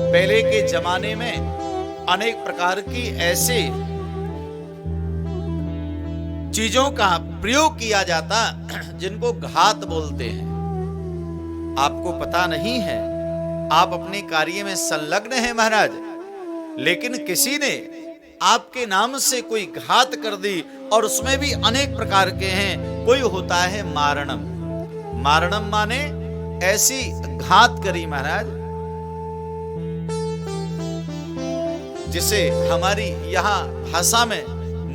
पहले के जमाने में अनेक प्रकार की ऐसे चीजों का प्रयोग किया जाता जिनको घात बोलते हैं। आपको पता नहीं है, आप अपने कार्य में संलग्न हैं महाराज, लेकिन किसी ने आपके नाम से कोई घात कर दी, और उसमें भी अनेक प्रकार के हैं। कोई होता है मारणम। मारणम माने ऐसी घात करी महाराज, जिसे हमारी यहां भाषा में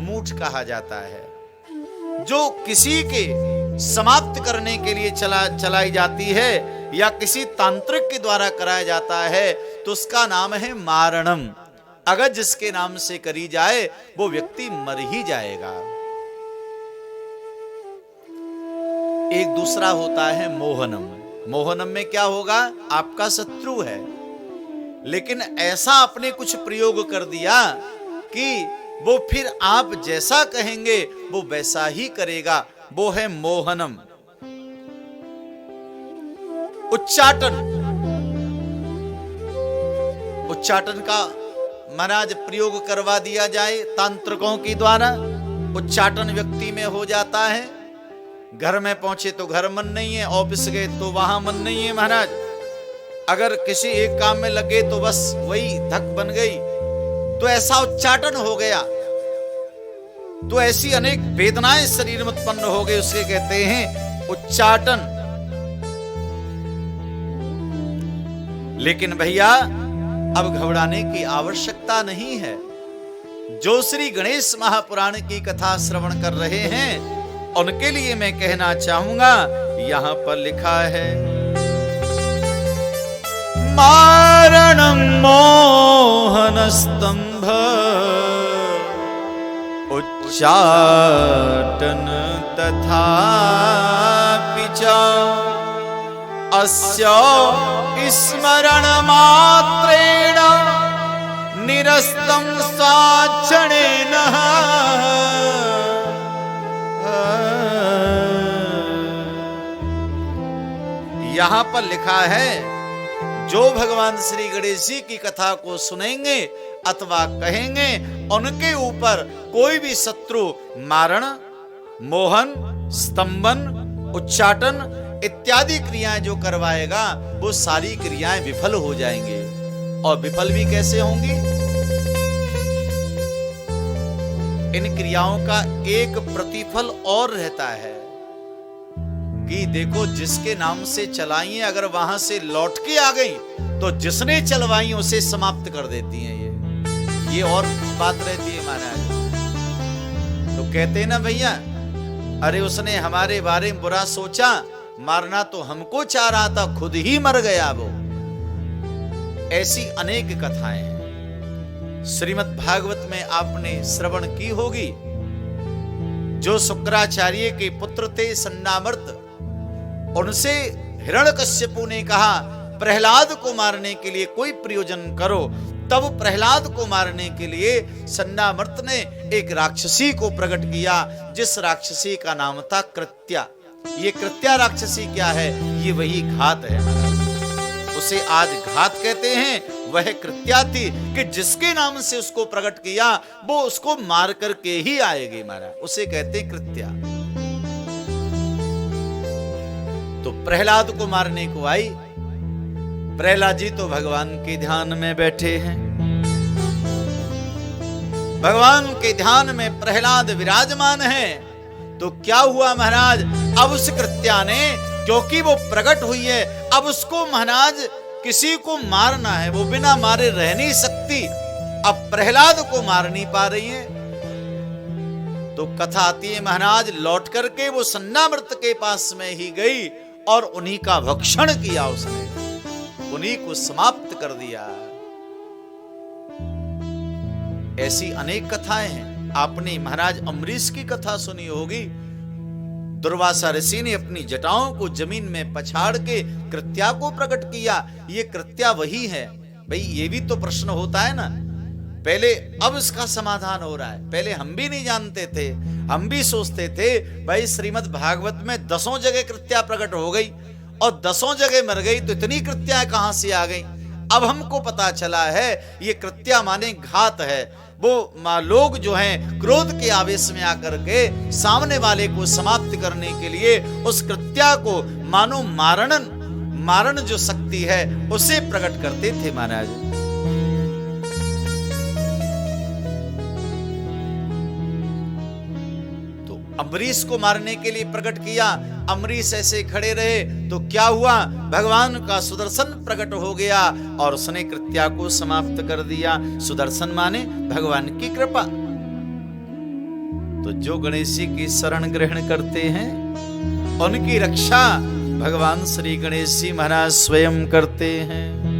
मूठ कहा जाता है, जो किसी के समाप्त करने के लिए चलाई जाती है या किसी तांत्रिक के द्वारा कराया जाता है, तो उसका नाम है मारणम। अगर जिसके नाम से करी जाए वो व्यक्ति मर ही जाएगा। एक दूसरा होता है मोहनम। मोहनम में क्या होगा? आपका शत्रु है, लेकिन ऐसा आपने कुछ प्रयोग कर दिया कि वो फिर आप जैसा कहेंगे वो वैसा ही करेगा। वो है मोहनम। उच्चाटन। उच्चाटन का महाराज प्रयोग करवा दिया जाए तांत्रिकों के द्वारा, उच्चाटन व्यक्ति में हो जाता है। घर में पहुंचे तो घर मन नहीं है, ऑफिस गए तो वहां मन नहीं है महाराज। अगर किसी एक काम में लगे तो बस वही धक बन गई, तो ऐसा उच्चाटन हो गया, तो ऐसी अनेक वेदनाएं शरीर में उत्पन्न हो गई, उसे कहते हैं उच्चाटन। लेकिन भैया अब घबराने की आवश्यकता नहीं है। जो श्री गणेश महापुराण की कथा श्रवण कर रहे हैं उनके लिए मैं कहना चाहूंगा, यहां पर लिखा है मारणं मोहन स्तंभ उच्चाटन तथा पिचा अस्य स्मरण मात्रेण निरस्तं साक्षणेन। यहां पर लिखा है, जो भगवान श्री गणेश जी की कथा को सुनेंगे अथवा कहेंगे, उनके ऊपर कोई भी शत्रु मारण, मोहन, स्तंभन, उच्चाटन इत्यादि क्रियाएं जो करवाएगा, वो सारी क्रियाएं विफल हो जाएंगे। और विफल भी कैसे होंगी? इन क्रियाओं का एक प्रतिफल और रहता है कि देखो, जिसके नाम से चलाई अगर वहां से लौट के आ गई तो जिसने चलवाई उसे समाप्त कर देती हैं। ये और बात रहती है महाराज। तो कहते हैं ना भैया, अरे उसने हमारे बारे में बुरा सोचा, मारना तो हमको चाह रहा था, खुद ही मर गया वो। ऐसी अनेक कथाएं हैं। श्रीमद् भागवत में आपने श्रवण की होगी। जो शुक्राचार्य के पुत्र थे सन्नामर्त, उनसे हिरण्यकश्यपु ने कहा प्रहलाद को मारने के लिए कोई प्रयोजन करो। तब प्रहलाद को मारने के लिए सन्नामर्त ने एक राक्षसी को प्रकट किया, जिस राक्षसी का नाम था कृत्या। ये कृत्या राक्षसी क्या है? ये वही घात है महाराज। उसे आज घात कहते हैं। वह कृत्या थी कि जिसके नाम से उसको प्रकट किया वो उसको मार करके ही आएगी महाराज, उसे कहते हैं कृत्या। तो प्रहलाद को मारने को आई। प्रहलाद जी तो भगवान के ध्यान में बैठे हैं। भगवान के ध्यान में प्रहलाद विराजमान है। तो क्या हुआ महाराज? अब उस कृत्या ने, क्योंकि वो प्रकट हुई है, अब उसको महाराज किसी को मारना है, वो बिना मारे रह नहीं सकती। अब प्रहलाद को मार नहीं पा रही है। तो कथा आती है महाराज, लौट करके वो सन्नामृत के पास में ही गई और उन्हीं का भक्षण किया, उसने उन्हीं को समाप्त कर दिया। ऐसी अनेक कथाएं हैं। आपने महाराज अम्बरीश की कथा सुनी होगी। दुर्वासा ऋषि ने अपनी जटाओं को जमीन में पछाड़ के कृत्या को प्रकट किया। ये कृत्या वही है भाई। ये भी तो प्रश्न होता है ना। पहले अब इसका समाधान हो रहा है। पहले हम भी नहीं जानते थे, हम भी सोचते थे भाई श्रीमद् भागवत में 10 जगह कृत्या प्रकट हो गई और 10 जगह मर गई, तो इतनी कृत्याएं कहां से आ गई। अब हमको पता चला है ये कृत्या माने घात है। वो लोग जो हैं क्रोध के आवेश में आकर के सामने वाले को समाप्त करने के लिए उस कृत्या को मानो मारण जो शक्ति है उसे प्रकट करते थे महाराज। तो अम्बरीश को मारने के लिए प्रकट किया। अम्बरीश ऐसे खड़े रहे तो क्या हुआ, भगवान का सुदर्शन प्रकट हो गया और उसने कृत्या को समाप्त कर दिया। सुदर्शन माने भगवान की कृपा। तो जो गणेश जी की शरण ग्रहण करते हैं उनकी रक्षा भगवान श्री गणेश जी महाराज स्वयं करते हैं।